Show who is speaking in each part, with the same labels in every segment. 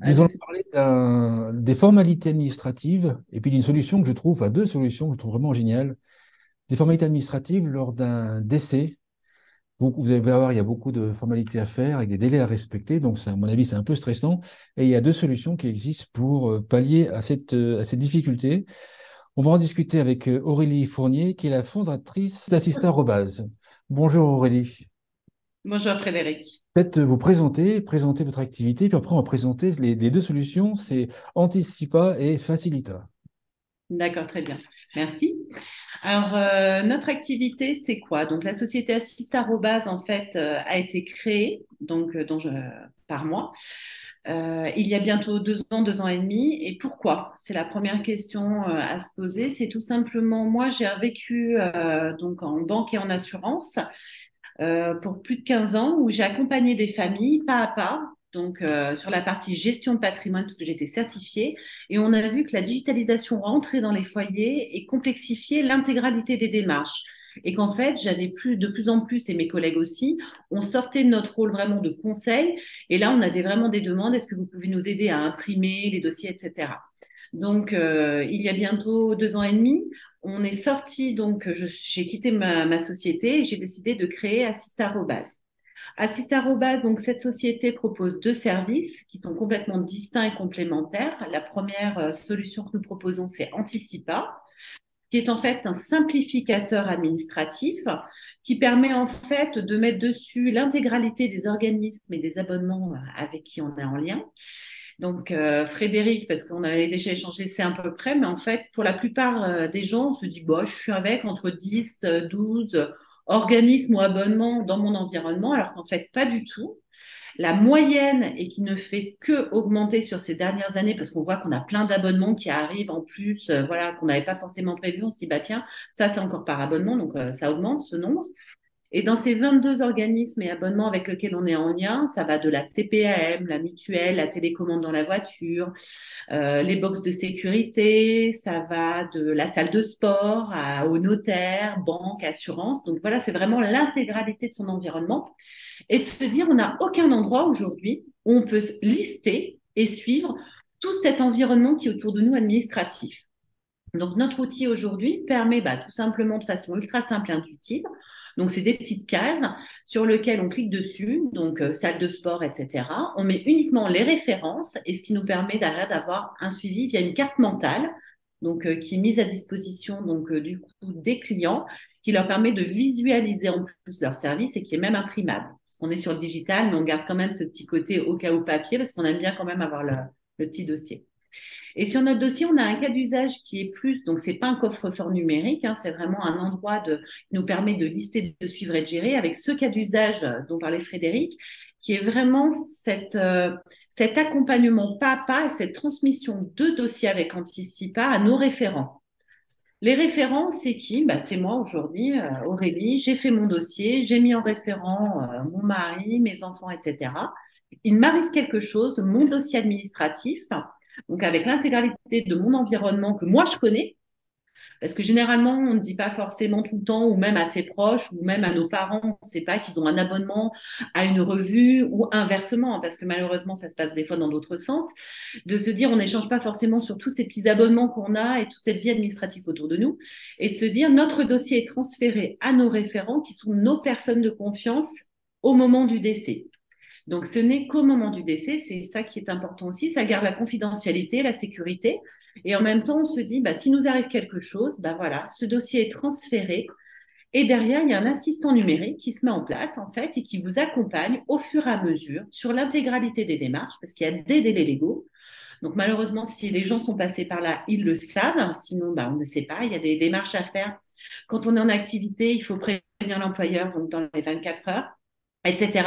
Speaker 1: Nous
Speaker 2: Allez,
Speaker 1: allons
Speaker 2: c'est
Speaker 1: parler des formalités administratives et puis d'une solution que je trouve, enfin deux solutions que je trouve vraiment géniales. Des formalités administratives lors d'un décès. Vous allez voir, il y a beaucoup de formalités à faire avec des délais à respecter, donc à mon avis, c'est un peu stressant. Et il y a deux solutions qui existent pour pallier à cette difficulté. On va en discuter avec Aurélie Fournier, qui est la fondatrice d'Assista Arobase. Bonjour Aurélie.
Speaker 2: Bonjour Frédéric.
Speaker 1: Peut-être vous présenter votre activité, puis après on va présenter les deux solutions, c'est Anticipa et Facilita.
Speaker 2: D'accord, très bien. Merci. Alors, notre activité, c'est quoi? Donc, la société Assist@, en fait, a été créée par moi il y a bientôt 2 ans, 2 ans et demi. Et pourquoi? C'est la première question à se poser. C'est tout simplement, moi, j'ai vécu donc en banque et en assurance pour plus de 15 ans où j'ai accompagné des familles pas à pas. Donc, sur la partie gestion de patrimoine, parce que j'étais certifiée, et on a vu que la digitalisation rentrait dans les foyers et complexifiait l'intégralité des démarches. Et qu'en fait, de plus en plus, et mes collègues aussi, on sortait de notre rôle vraiment de conseil. Et là, on avait vraiment des demandes. Est-ce que vous pouvez nous aider à imprimer les dossiers, etc. Donc, il y a bientôt 2 ans et demi, on est sorti, donc j'ai quitté ma société et j'ai décidé de créer Assist@. Assist@, donc cette société propose deux services qui sont complètement distincts et complémentaires. La première solution que nous proposons, c'est Anticipa, qui est en fait un simplificateur administratif qui permet en fait de mettre dessus l'intégralité des organismes et des abonnements avec qui on est en lien. Donc, Frédéric, parce qu'on avait déjà échangé, c'est à peu près, mais en fait, pour la plupart des gens, on se dit, bon, je suis avec entre 10, 12 organismes ou abonnements dans mon environnement, alors qu'en fait, pas du tout. La moyenne, et qui ne fait que augmenter sur ces dernières années, parce qu'on voit qu'on a plein d'abonnements qui arrivent en plus, voilà, qu'on n'avait pas forcément prévu, on se dit, bah tiens, ça c'est encore par abonnement, donc ça augmente ce nombre. Et dans ces 22 organismes et abonnements avec lesquels on est en lien, ça va de la CPAM, la mutuelle, la télécommande dans la voiture, les boxes de sécurité, ça va de la salle de sport au notaire, banque, assurance. Donc voilà, c'est vraiment l'intégralité de son environnement. Et de se dire, on n'a aucun endroit aujourd'hui où on peut lister et suivre tout cet environnement qui est autour de nous administratif. Donc, notre outil aujourd'hui permet tout simplement de façon ultra simple et intuitive. Donc, c'est des petites cases sur lesquelles on clique dessus, donc salle de sport, etc. On met uniquement les références et ce qui nous permet derrière d'avoir un suivi via une carte mentale, donc qui est mise à disposition du coup des clients, qui leur permet de visualiser en plus leur service et qui est même imprimable. Parce qu'on est sur le digital, mais on garde quand même ce petit côté au cas où papier parce qu'on aime bien quand même avoir le petit dossier. Et sur notre dossier, on a un cas d'usage qui est plus, donc c'est pas un coffre-fort numérique, hein, c'est vraiment un endroit qui nous permet de lister, de suivre et de gérer avec ce cas d'usage dont parlait Frédéric, qui est vraiment cet accompagnement pas à pas et cette transmission de dossiers avec Anticipa à nos référents. Les référents, c'est qui? C'est moi aujourd'hui, Aurélie. J'ai fait mon dossier, j'ai mis en référent mon mari, mes enfants, etc. Il m'arrive quelque chose, mon dossier administratif, donc avec l'intégralité de mon environnement que moi je connais, parce que généralement, on ne dit pas forcément tout le temps, ou même à ses proches, ou même à nos parents, on ne sait pas qu'ils ont un abonnement à une revue, ou inversement, parce que malheureusement, ça se passe des fois dans l'autre sens, de se dire, on n'échange pas forcément sur tous ces petits abonnements qu'on a et toute cette vie administrative autour de nous, et de se dire, notre dossier est transféré à nos référents, qui sont nos personnes de confiance au moment du décès. Donc, ce n'est qu'au moment du décès, c'est ça qui est important aussi, ça garde la confidentialité, la sécurité, et en même temps, on se dit, si nous arrive quelque chose, voilà, ce dossier est transféré, et derrière, il y a un assistant numérique qui se met en place, en fait, et qui vous accompagne au fur et à mesure sur l'intégralité des démarches, parce qu'il y a des délais légaux. Donc, malheureusement, si les gens sont passés par là, ils le savent, sinon, on ne sait pas, il y a des démarches à faire. Quand on est en activité, il faut prévenir l'employeur, donc dans les 24 heures, etc.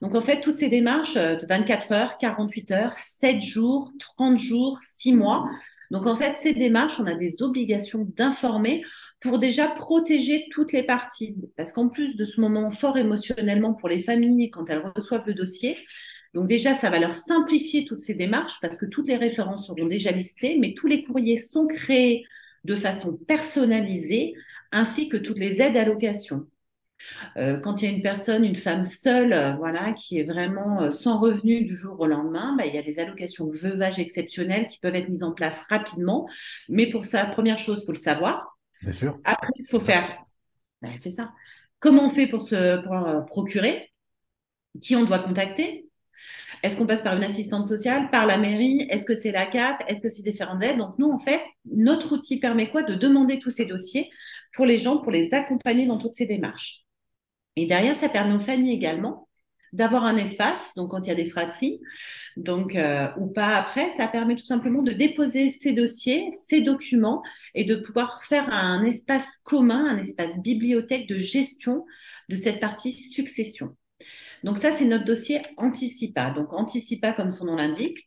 Speaker 2: Donc, en fait, toutes ces démarches de 24 heures, 48 heures, 7 jours, 30 jours, 6 mois. Donc, en fait, ces démarches, on a des obligations d'informer pour déjà protéger toutes les parties. Parce qu'en plus de ce moment fort émotionnellement pour les familles quand elles reçoivent le dossier, donc déjà, ça va leur simplifier toutes ces démarches parce que toutes les références seront déjà listées, mais tous les courriers sont créés de façon personnalisée, ainsi que toutes les aides à location. Quand il y a une personne, une femme seule, voilà, qui est vraiment sans revenu du jour au lendemain, bah, il y a des allocations veuvage exceptionnelles qui peuvent être mises en place rapidement. Mais pour ça, première chose, il faut le savoir.
Speaker 1: Bien sûr.
Speaker 2: Après, il faut faire, ben, c'est ça. Comment on fait pour procurer? Qui on doit contacter? Est-ce qu'on passe par une assistante sociale, par la mairie? Est-ce que c'est la CAF? Est-ce que c'est différentes aides? Donc nous, en fait, notre outil permet quoi? De demander tous ces dossiers pour les gens, pour les accompagner dans toutes ces démarches. Et derrière, ça permet aux familles également d'avoir un espace, donc quand il y a des fratries, donc ou pas après, ça permet tout simplement de déposer ces dossiers, ces documents et de pouvoir faire un espace commun, un espace bibliothèque de gestion de cette partie succession. Donc ça, c'est notre dossier Anticipa. Donc Anticipa, comme son nom l'indique,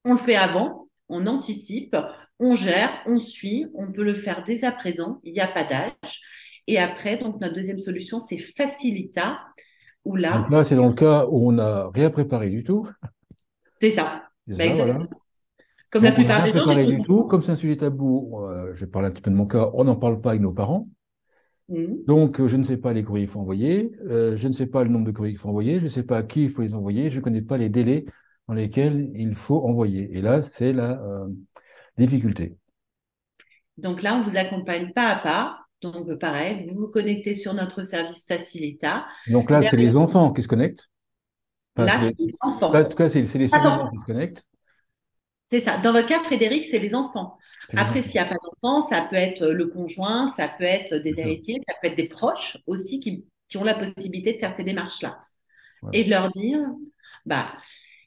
Speaker 2: on le fait avant, on anticipe, on gère, on suit, on peut le faire dès à présent, il n'y a pas d'âge. Et après, donc notre deuxième solution, c'est Facilita, où
Speaker 1: Donc
Speaker 2: là,
Speaker 1: là, c'est dans le cas où on n'a rien préparé du tout.
Speaker 2: c'est ça.
Speaker 1: C'est
Speaker 2: Ben,
Speaker 1: ça, voilà.
Speaker 2: exactement. Comme la
Speaker 1: Donc, on n'a
Speaker 2: plupart
Speaker 1: rien
Speaker 2: des gens, j'ai
Speaker 1: préparé
Speaker 2: tout.
Speaker 1: du tout. Comme c'est un sujet tabou, je vais parler un petit peu de mon cas, on n'en parle pas avec nos parents.
Speaker 2: Mhm.
Speaker 1: Donc, je ne sais pas les courriers qu'il faut envoyer, je ne sais pas le nombre de courriers qu'il faut envoyer, je ne sais pas à qui il faut les envoyer, je ne connais pas les délais dans lesquels il faut envoyer. Et là, c'est la difficulté.
Speaker 2: Donc là, on vous accompagne pas à pas. Donc pareil, vous vous connectez sur notre service Facilita.
Speaker 1: Donc là, c'est
Speaker 2: Derrière,
Speaker 1: les enfants qui se connectent. Enfin,
Speaker 2: là, c'est les
Speaker 1: en
Speaker 2: enfants.
Speaker 1: tout cas, c'est les survivants
Speaker 2: Attends,
Speaker 1: qui se connectent.
Speaker 2: c'est ça. Dans votre cas, Frédéric, c'est les enfants.
Speaker 1: C'est les
Speaker 2: Après,
Speaker 1: enfants,
Speaker 2: s'il n'y a pas d'enfants, ça peut être le conjoint, ça peut être des
Speaker 1: bien sûr.
Speaker 2: héritiers, ça peut être des proches aussi qui ont la possibilité de faire ces démarches-là. Et
Speaker 1: Voilà.
Speaker 2: de leur dire, bah,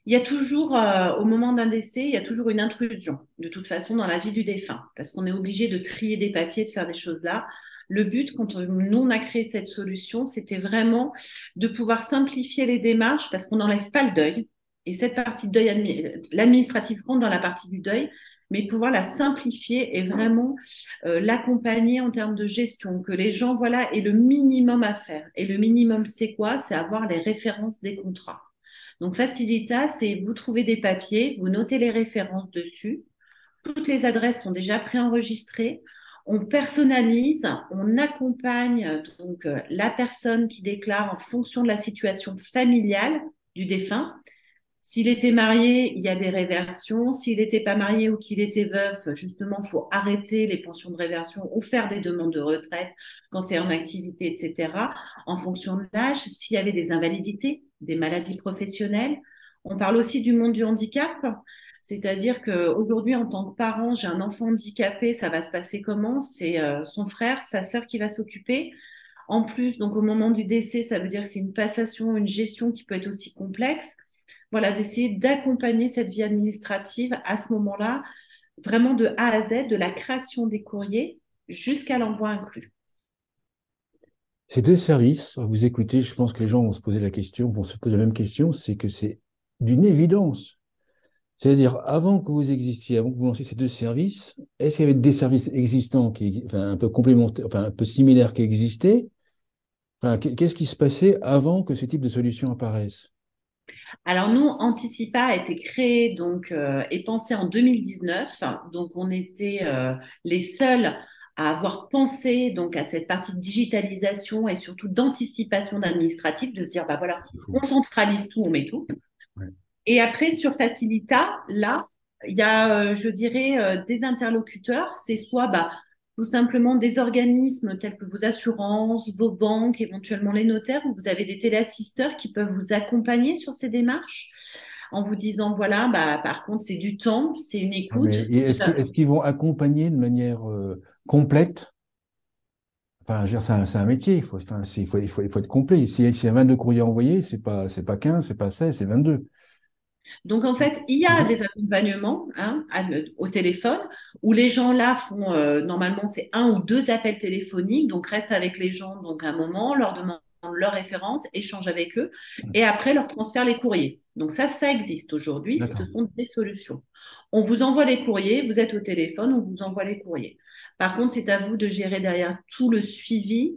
Speaker 2: il y a toujours, au moment d'un décès, il y a toujours une intrusion, de toute façon, dans la vie du défunt, parce qu'on est obligé de trier des papiers, de faire des choses là. Le but, quand nous, on a créé cette solution, c'était vraiment de pouvoir simplifier les démarches, parce qu'on n'enlève pas le deuil. Et cette partie de deuil, l'administratif rentre dans la partie du deuil, mais pouvoir la simplifier et vraiment l'accompagner en termes de gestion, que les gens, voilà, aient le minimum à faire. Et le minimum, c'est quoi? C'est avoir les références des contrats. Donc, Facilita, c'est vous trouvez des papiers, vous notez les références dessus. Toutes les adresses sont déjà préenregistrées. On personnalise, on accompagne donc la personne qui déclare en fonction de la situation familiale du défunt. S'il était marié, il y a des réversions. S'il n'était pas marié ou qu'il était veuf, justement, il faut arrêter les pensions de réversion ou faire des demandes de retraite quand c'est en activité, etc. En fonction de l'âge, s'il y avait des invalidités, des maladies professionnelles. On parle aussi du monde du handicap. C'est-à-dire qu'aujourd'hui, en tant que parent, j'ai un enfant handicapé, ça va se passer comment? C'est son frère, sa sœur qui va s'occuper. En plus, donc au moment du décès, ça veut dire que c'est une passation, une gestion qui peut être aussi complexe. Voilà, d'essayer d'accompagner cette vie administrative à ce moment-là, vraiment de A à Z, de la création des courriers jusqu'à l'envoi inclus.
Speaker 1: Ces deux services, à vous écouter, je pense que les gens vont se poser la question, vont se poser la même question, c'est que c'est d'une évidence. C'est-à-dire, avant que vous existiez, avant que vous lanciez ces deux services, est-ce qu'il y avait des services existants enfin, un peu complémentaires, enfin, un peu similaires qui existaient? Enfin, qu'est-ce qui se passait avant que ce type de solution apparaisse?
Speaker 2: Alors nous, Anticipa a été créé donc et pensé en 2019. Donc on était les seuls à avoir pensé donc à cette partie de digitalisation et surtout d'anticipation d'administratif, de se dire bah voilà,
Speaker 1: C'est fou.
Speaker 2: on centralise tout, on met tout.
Speaker 1: Ouais.
Speaker 2: Et après, sur Facilita, là, il y a, je dirais, des interlocuteurs. C'est soit bah, tout simplement des organismes tels que vos assurances, vos banques, éventuellement les notaires, où vous avez des téléassisteurs qui peuvent vous accompagner sur ces démarches en vous disant, voilà, bah, par contre, c'est du temps, c'est une
Speaker 1: Non, mais
Speaker 2: écoute.
Speaker 1: est-ce qu'ils vont accompagner de manière complète? Enfin, je veux dire, c'est un métier, il faut, enfin, il faut être complet. S'il y a 22 courriers envoyés, c'est pas 15, c'est pas 16, c'est 22.
Speaker 2: Donc, en fait, il y
Speaker 1: C'est
Speaker 2: a
Speaker 1: ça?
Speaker 2: des accompagnements hein, au téléphone où les gens là font, normalement, c'est un ou deux appels téléphoniques, donc restent avec les gens donc un moment, leur demandent leurs références, échangent avec eux et après leur transfèrent les courriers. Donc ça existe aujourd'hui, ce
Speaker 1: D'accord.
Speaker 2: sont des solutions. On vous envoie les courriers, vous êtes au téléphone, on vous envoie les courriers. Par contre, c'est à vous de gérer derrière tout le suivi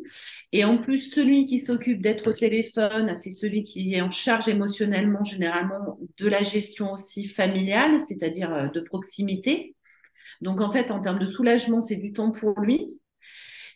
Speaker 2: et en plus, celui qui s'occupe d'être au téléphone, c'est celui qui est en charge émotionnellement, généralement, de la gestion aussi familiale, c'est-à-dire de proximité. Donc, en fait, en termes de soulagement, c'est du temps pour lui.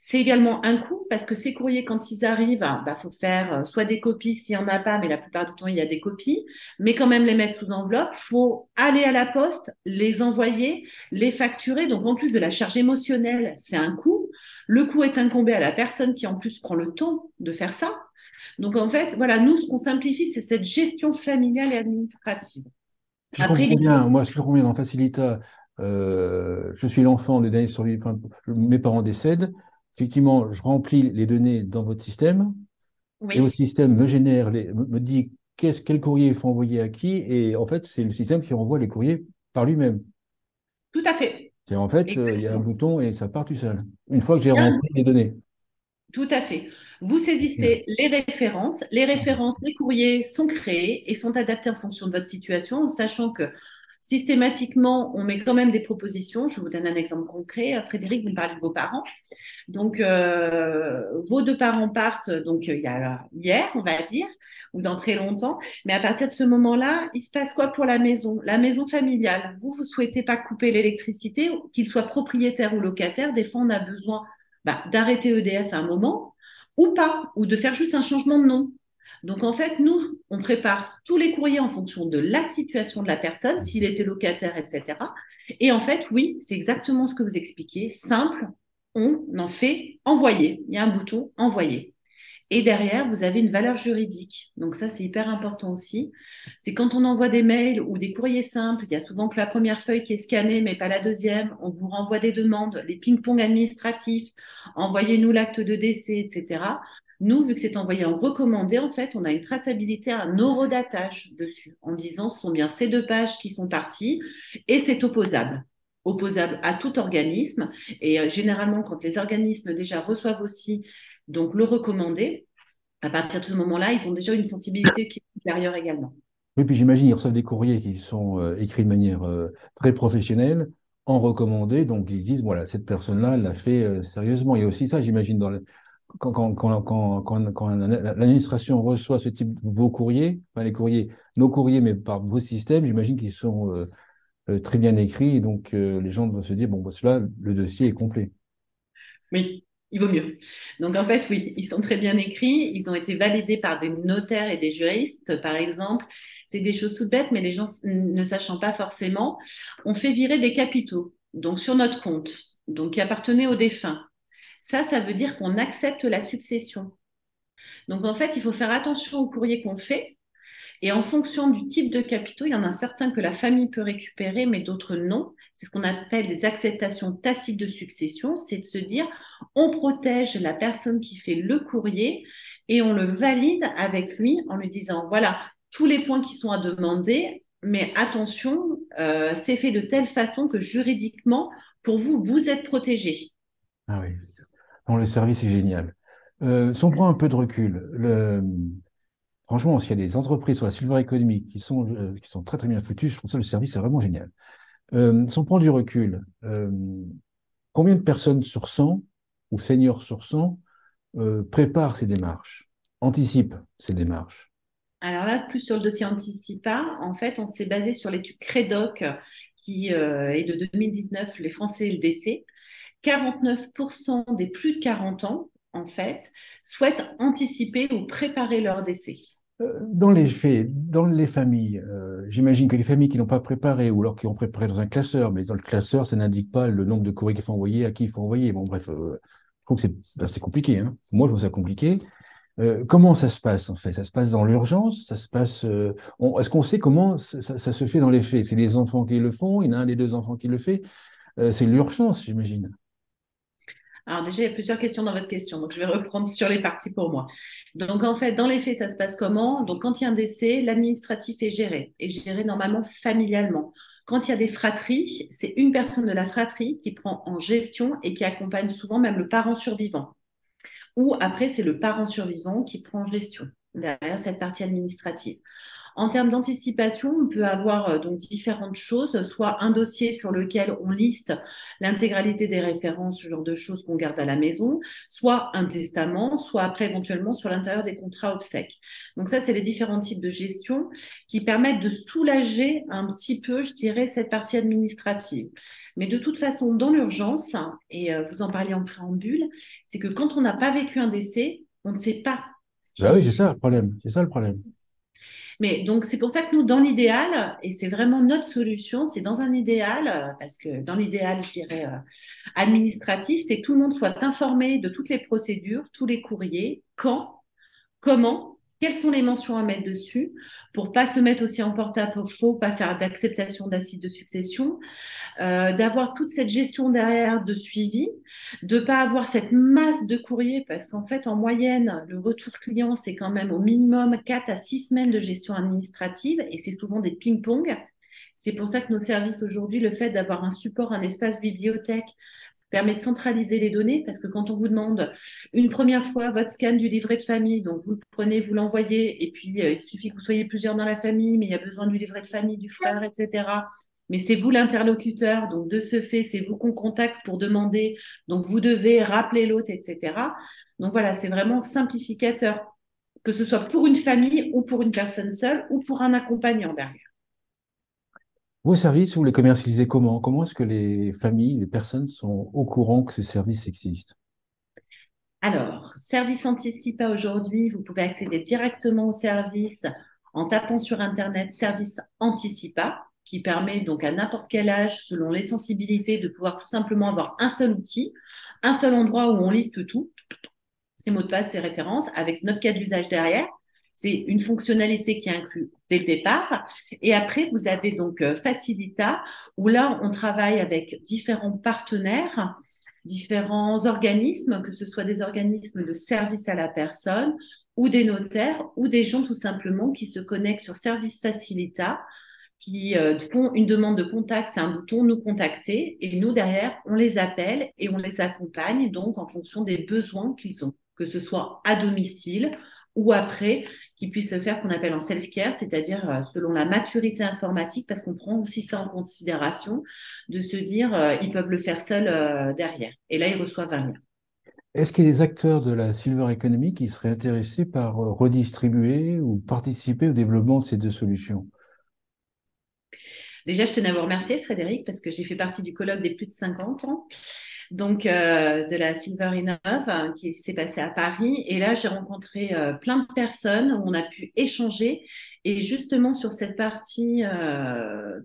Speaker 2: C'est également un coût parce que ces courriers, quand ils arrivent, bah, faut faire soit des copies s'il n'y en a pas, mais la plupart du temps, il y a des copies, mais quand même les mettre sous enveloppe. Faut aller à la poste, les envoyer, les facturer. Donc, en plus de la charge émotionnelle, c'est un coût. Le coût est incombé à la personne qui, en plus, prend le temps de faire ça. Donc, en fait, voilà, nous, ce qu'on simplifie, c'est cette gestion familiale et administrative.
Speaker 1: Je
Speaker 2: Après,
Speaker 1: comprends bien. Moi, ce que je comprends bien dans Facilita, je suis l'enfant des derniers survivants, enfin, mes parents décèdent. Effectivement, je remplis les données dans votre système et votre
Speaker 2: oui,
Speaker 1: système me génère, me dit quel courrier il faut envoyer à qui. Et en fait, c'est le système qui envoie les courriers par lui-même.
Speaker 2: tout à fait.
Speaker 1: C'est en fait, il y a un
Speaker 2: Exactement.
Speaker 1: bouton et ça part tout seul. Une fois que j'ai
Speaker 2: Bien.
Speaker 1: rempli les données.
Speaker 2: Tout à fait. Vous
Speaker 1: Bien.
Speaker 2: saisissez les références. Les références, les courriers sont créés et sont adaptés en fonction de votre situation, en sachant que systématiquement, on met quand même des propositions. Je vous donne un exemple concret. Frédéric, vous me parlez de vos parents. Donc, vos deux parents partent, donc il y a hier, on va dire, ou dans très longtemps. Mais à partir de ce moment-là, il se passe quoi pour la maison? La maison familiale. Vous souhaitez pas couper l'électricité, qu'il soit propriétaire ou locataire. Des fois, on a besoin d'arrêter EDF à un moment, ou pas, ou de faire juste un changement de nom. Donc, en fait, nous, on prépare tous les courriers en fonction de la situation de la personne, s'il était locataire, etc. Et en fait, oui, c'est exactement ce que vous expliquez, simple, on en fait envoyer. Il y a un bouton envoyer. Et derrière, vous avez une valeur juridique. Donc ça, c'est hyper important aussi. C'est quand on envoie des mails ou des courriers simples, il y a souvent que la première feuille qui est scannée, mais pas la deuxième. On vous renvoie des demandes, les ping-pong administratifs, envoyez-nous l'acte de décès, etc. Nous, vu que c'est envoyé en recommandé, en fait, on a une traçabilité, un horodatage dessus, en disant ce sont bien ces deux pages qui sont parties et c'est opposable à tout organisme. Et généralement, quand les organismes déjà reçoivent aussi donc le recommandé, à partir de ce moment-là, ils ont déjà une sensibilité qui est supérieure également.
Speaker 1: Oui, puis j'imagine ils reçoivent des courriers qui sont écrits de manière très professionnelle, en recommandé, donc ils se disent, voilà, cette personne-là, elle l'a fait sérieusement. Il y a aussi ça, j'imagine, quand l'administration reçoit ce type de vos courriers, enfin les courriers, nos courriers, mais par vos systèmes, j'imagine qu'ils sont très bien écrits, et donc les gens vont se dire, bon, bah, cela, le dossier est complet.
Speaker 2: Oui, il vaut mieux. Donc en fait, oui, ils sont très bien écrits, ils ont été validés par des notaires et des juristes, par exemple. C'est des choses toutes bêtes, mais les gens ne sachant pas forcément, on fait virer des capitaux, donc sur notre compte, donc qui appartenaient au défunt. Ça veut dire qu'on accepte la succession. Donc en fait, il faut faire attention au courrier qu'on fait. Et en fonction du type de capitaux, il y en a certains que la famille peut récupérer, mais d'autres non. C'est ce qu'on appelle les acceptations tacites de succession. C'est de se dire, on protège la personne qui fait le courrier et on le valide avec lui en lui disant, voilà, tous les points qui sont à demander, mais attention, c'est fait de telle façon que juridiquement, pour vous, vous êtes protégé.
Speaker 1: Ah oui, non, le service est génial. Si on prend un peu de recul, franchement, s'il y a des entreprises sur la silver economy qui sont très très bien foutues, je trouve ça le service est vraiment génial. Si on prend du recul, combien de personnes sur 100 ou seniors sur 100 préparent ces démarches, anticipent ces démarches?
Speaker 2: Alors là, plus sur le dossier Anticipa, en fait, on s'est basé sur l'étude Crédoc qui est de 2019, les Français et le décès. 49% des plus de 40 ans, en fait, souhaitent anticiper ou préparer leur décès.
Speaker 1: Dans les faits, dans les familles, j'imagine que les familles qui n'ont pas préparé ou alors qui ont préparé dans un classeur, mais dans le classeur, ça n'indique pas le nombre de courriers qu'il faut envoyer, à qui il faut envoyer. Bon, bref, je trouve que c'est compliqué, hein. Moi, je trouve ça compliqué. Comment ça se passe en fait? Ça se passe dans l'urgence? Ça se passe est-ce qu'on sait comment ça se fait dans les faits? C'est les enfants qui le font? Il y en a un des deux enfants qui le fait? C'est l'urgence, j'imagine.
Speaker 2: Alors déjà, il y a plusieurs questions dans votre question, donc je vais reprendre sur les parties pour moi. Donc en fait, dans les faits, ça se passe comment? Donc quand il y a un décès, l'administratif est géré normalement familialement. Quand il y a des fratries, c'est une personne de la fratrie qui prend en gestion et qui accompagne souvent même le parent survivant. Ou après, c'est le parent survivant qui prend en gestion derrière cette partie administrative. En termes d'anticipation, on peut avoir donc différentes choses, soit un dossier sur lequel on liste l'intégralité des références, ce genre de choses qu'on garde à la maison, soit un testament, soit après éventuellement sur l'intérieur des contrats obsèques. Donc ça, c'est les différents types de gestion qui permettent de soulager un petit peu, je dirais, cette partie administrative. Mais de toute façon, dans l'urgence, et vous en parliez en préambule, c'est que quand on n'a pas vécu un décès, on ne sait pas
Speaker 1: Bah oui, c'est
Speaker 2: qui.
Speaker 1: ça le problème. C'est ça le problème.
Speaker 2: Mais donc, c'est pour ça que nous, dans l'idéal, et c'est vraiment notre solution, c'est dans un idéal, parce que dans l'idéal, je dirais, administratif, c'est que tout le monde soit informé de toutes les procédures, tous les courriers, quand, comment, quelles sont les mentions à mettre dessus, pour pas se mettre aussi en porte-à-faux, pas faire d'acceptation d'acide de succession, d'avoir toute cette gestion derrière de suivi, de pas avoir cette masse de courriers, parce qu'en fait, en moyenne, le retour client, c'est quand même au minimum 4 à 6 semaines de gestion administrative, et c'est souvent des ping-pong. C'est pour ça que nos services aujourd'hui, le fait d'avoir un support, un espace bibliothèque, permet de centraliser les données, parce que quand on vous demande une première fois votre scan du livret de famille, donc vous le prenez, vous l'envoyez, et puis il suffit que vous soyez plusieurs dans la famille, mais il y a besoin du livret de famille, du frère, etc. Mais c'est vous l'interlocuteur, donc de ce fait, c'est vous qu'on contacte pour demander, donc vous devez rappeler l'autre, etc. Donc voilà, c'est vraiment simplificateur, que ce soit pour une famille ou pour une personne seule ou pour un accompagnant derrière.
Speaker 1: Vos services, vous les commercialisez comment? Comment est-ce que les familles, les personnes sont au courant que ces services existent?
Speaker 2: Alors, service Anticipa aujourd'hui, vous pouvez accéder directement au service en tapant sur Internet service Anticipa, qui permet donc à n'importe quel âge, selon les sensibilités, de pouvoir tout simplement avoir un seul outil, un seul endroit où on liste tout, ses mots de passe, ses références, avec notre cas d'usage derrière. C'est une fonctionnalité qui est inclue dès le départ. Et après, vous avez donc Facilita, où là, on travaille avec différents partenaires, différents organismes, que ce soit des organismes de service à la personne, ou des notaires, ou des gens tout simplement qui se connectent sur Service Facilita, qui font une demande de contact, c'est un bouton nous contacter, et nous derrière, on les appelle et on les accompagne donc en fonction des besoins qu'ils ont, que ce soit à domicile ou après, qu'ils puissent le faire ce qu'on appelle en self-care, c'est-à-dire selon la maturité informatique, parce qu'on prend aussi ça en considération, de se dire ils peuvent le faire seuls derrière. Et là, ils reçoivent un lien.
Speaker 1: Est-ce qu'il y a des acteurs de la silver economy qui seraient intéressés par redistribuer ou participer au développement de ces deux solutions?
Speaker 2: Déjà, je tenais à vous remercier, Frédéric, parce que j'ai fait partie du colloque des plus de 50 ans, donc de la Silver Innov, qui s'est passé à Paris. Et là, j'ai rencontré plein de personnes où on a pu échanger. Et justement, sur cette partie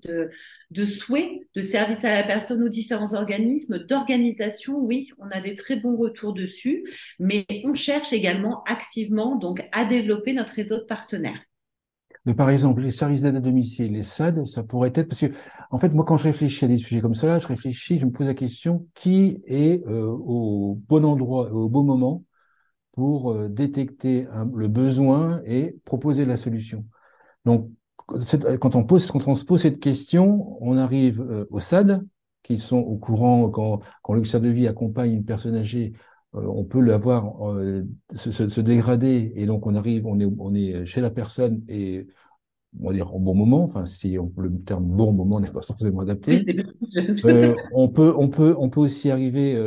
Speaker 2: de souhait, de service à la personne aux différents organismes, d'organisation, oui, on a des très bons retours dessus. Mais on cherche également activement donc, à développer notre réseau de partenaires.
Speaker 1: Mais par exemple, les services d'aide à domicile, les SAD, ça pourrait être, parce que, en fait, moi, quand je réfléchis à des sujets comme ça, je me pose la question, qui est au bon endroit, au bon moment pour détecter le besoin et proposer la solution. Donc, quand on se pose cette question, on arrive aux SAD, qui sont au courant quand le de vie accompagne une personne âgée, on peut le voir se dégrader, et donc on est chez la personne et on va dire au bon moment, enfin si le terme bon moment n'est pas forcément
Speaker 2: Oui,
Speaker 1: adapté.
Speaker 2: c'est bien.
Speaker 1: On peut aussi arriver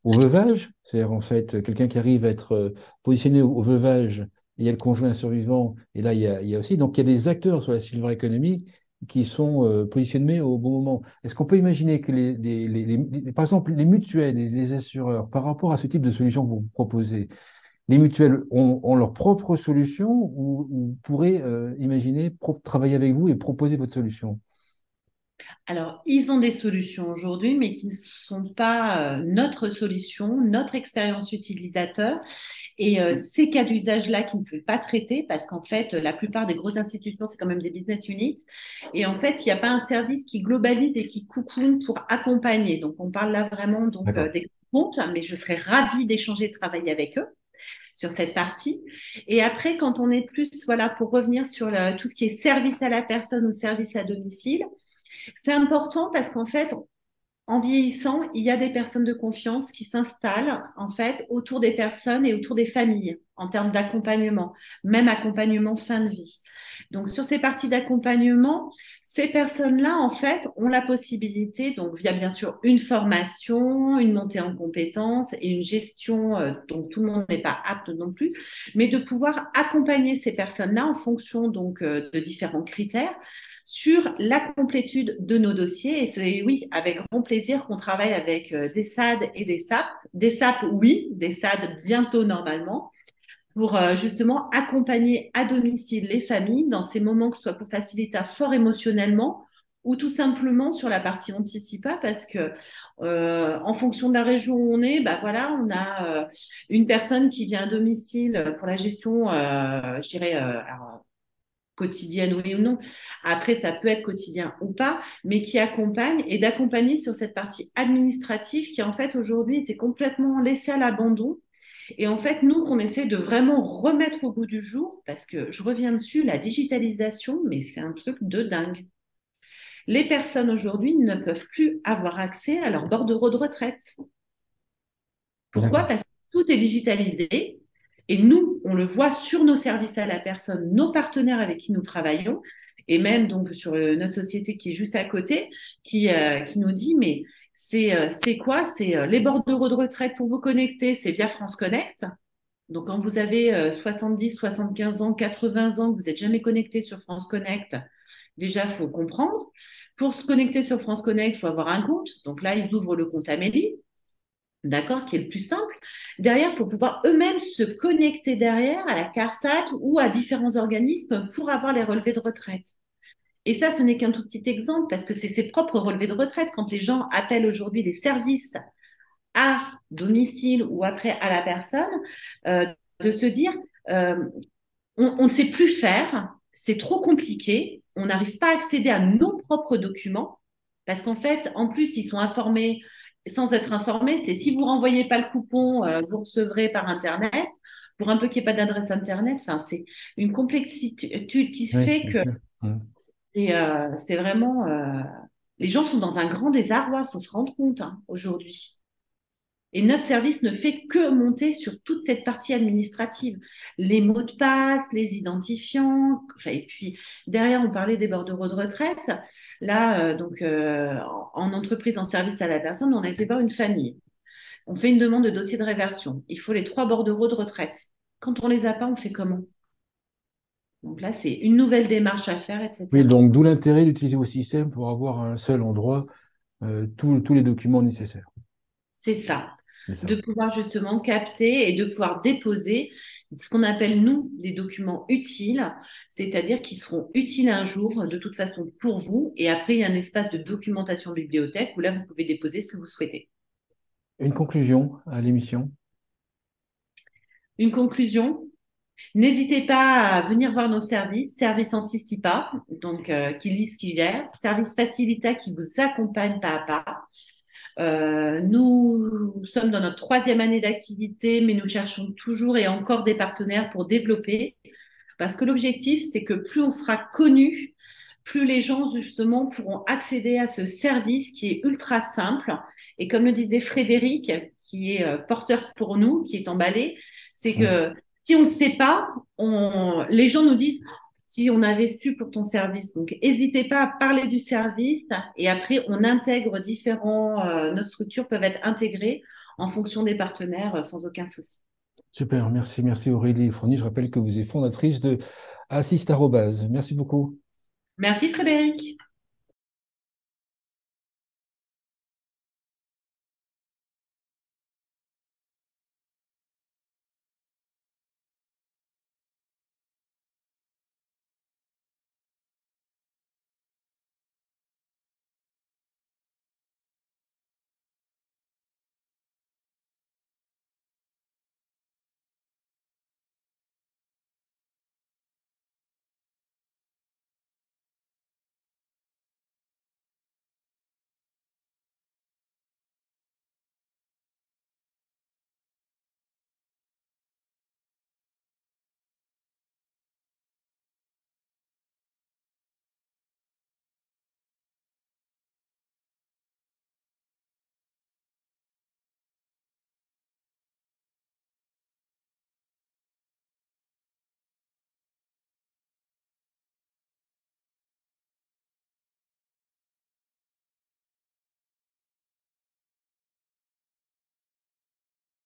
Speaker 1: au veuvage, c'est-à-dire en fait quelqu'un qui arrive à être positionné au veuvage et il y a le conjoint survivant, et là il y a aussi, donc il y a des acteurs sur la silver economy qui sont positionnés au bon moment. Est-ce qu'on peut imaginer que par exemple les mutuelles et les assureurs, par rapport à ce type de solution que vous proposez, les mutuelles ont leur propre solution ou pourraient imaginer travailler avec vous et proposer votre solution?
Speaker 2: Alors, ils ont des solutions aujourd'hui, mais qui ne sont pas notre solution, notre expérience utilisateur. Et ces cas d'usage-là qui ne peuvent pas traiter, parce qu'en fait, la plupart des grosses institutions, c'est quand même des business units. Et en fait, il n'y a pas un service qui globalise et qui coucoune pour accompagner. Donc, on parle là vraiment donc,
Speaker 1: D'accord.
Speaker 2: des comptes, mais je serais ravie d'échanger, de travailler avec eux sur cette partie. Et après, quand on est plus, voilà, pour revenir sur tout ce qui est service à la personne ou service à domicile, c'est important parce qu'en fait, en vieillissant, il y a des personnes de confiance qui s'installent en fait autour des personnes et autour des familles. en termes d'accompagnement, même accompagnement fin de vie. Donc, sur ces parties d'accompagnement, ces personnes-là, en fait, ont la possibilité, donc via bien sûr une formation, une montée en compétences et une gestion, donc tout le monde n'est pas apte non plus, mais de pouvoir accompagner ces personnes-là en fonction donc de différents critères sur la complétude de nos dossiers. Et c'est oui, avec grand plaisir qu'on travaille avec des SAD et des SAP. Des SAP, oui, des SAD bientôt normalement, pour justement accompagner à domicile les familles dans ces moments, que ce soit pour faciliter fort émotionnellement ou tout simplement sur la partie anticipa, parce que en fonction de la région où on est, bah voilà, on a une personne qui vient à domicile pour la gestion, je dirais, alors, quotidienne, oui ou non. Après, ça peut être quotidien ou pas, mais qui accompagne et d'accompagner sur cette partie administrative qui, en fait, aujourd'hui, était complètement laissée à l'abandon. Et en fait, nous, qu'on essaie de vraiment remettre au goût du jour, parce que je reviens dessus, la digitalisation, mais c'est un truc de dingue. Les personnes aujourd'hui ne peuvent plus avoir accès à leur bordereau de retraite. Pourquoi?
Speaker 1: D'accord.
Speaker 2: Parce que tout est digitalisé. Et nous, on le voit sur nos services à la personne, nos partenaires avec qui nous travaillons, et même donc sur notre société qui est juste à côté, qui nous dit, mais c'est quoi? C'est les bordereaux de retraite pour vous connecter, c'est via France Connect. Donc, quand vous avez 70, 75 ans, 80 ans, que vous n'êtes jamais connecté sur France Connect, déjà, il faut comprendre. Pour se connecter sur France Connect, il faut avoir un compte. Donc là, ils ouvrent le compte Amélie, d'accord, qui est le plus simple. Derrière, pour pouvoir eux-mêmes se connecter derrière à la CARSAT ou à différents organismes pour avoir les relevés de retraite. Et ça, ce n'est qu'un tout petit exemple parce que c'est ses propres relevés de retraite. Quand les gens appellent aujourd'hui les services à domicile ou après à la personne, euh, de se dire, euh, on ne sait plus faire, c'est trop compliqué, on n'arrive pas à accéder à nos propres documents, parce qu'en fait, en plus, ils sont informés sans être informés, c'est si vous renvoyez pas le coupon, vous recevrez par Internet, pour un peu qu'il n'y ait pas d'adresse Internet, enfin, c'est une complexité qui
Speaker 1: Oui,
Speaker 2: fait
Speaker 1: bien
Speaker 2: que
Speaker 1: sûr. Mm.
Speaker 2: c'est vraiment... les gens sont dans un grand désarroi, il faut se rendre compte hein, aujourd'hui. Et notre service ne fait que monter sur toute cette partie administrative. Les mots de passe, les identifiants, enfin, et puis derrière, on parlait des bordereaux de retraite. Là, en entreprise, en service à la personne, on a été voir une famille. On fait une demande de dossier de réversion. Il faut les 3 bordereaux de retraite. Quand on les a pas, on fait comment? Donc là, c'est une nouvelle démarche à faire,
Speaker 1: Oui,
Speaker 2: etc.
Speaker 1: donc d'où l'intérêt d'utiliser vos systèmes pour avoir à un seul endroit tous les documents nécessaires.
Speaker 2: C'est ça,
Speaker 1: C'est
Speaker 2: de
Speaker 1: ça.
Speaker 2: pouvoir justement capter et de pouvoir déposer ce qu'on appelle, nous, les documents utiles, c'est-à-dire qui seront utiles un jour, de toute façon, pour vous. Et après, il y a un espace de documentation bibliothèque où là, vous pouvez déposer ce que vous souhaitez.
Speaker 1: Une conclusion à l'émission.
Speaker 2: Une conclusion, n'hésitez pas à venir voir nos services, service Anticipa, donc qui lise, qui gère, service Facilita qui vous accompagne pas à pas. Nous sommes dans notre 3e année d'activité, mais nous cherchons toujours et encore des partenaires pour développer. Parce que l'objectif, c'est que plus on sera connu, plus les gens, justement, pourront accéder à ce service qui est ultra simple. Et comme le disait Frédéric, qui est porteur pour nous, qui est emballé, c'est
Speaker 1: Oui.
Speaker 2: que si on ne le sait pas, les gens nous disent si on avait su pour ton service. Donc, n'hésitez pas à parler du service et après, on intègre nos structures peuvent être intégrées en fonction des partenaires sans aucun souci.
Speaker 1: Super, merci, merci Aurélie Frony. Je rappelle que vous êtes fondatrice de Assist@. Merci beaucoup.
Speaker 2: Merci Frédéric.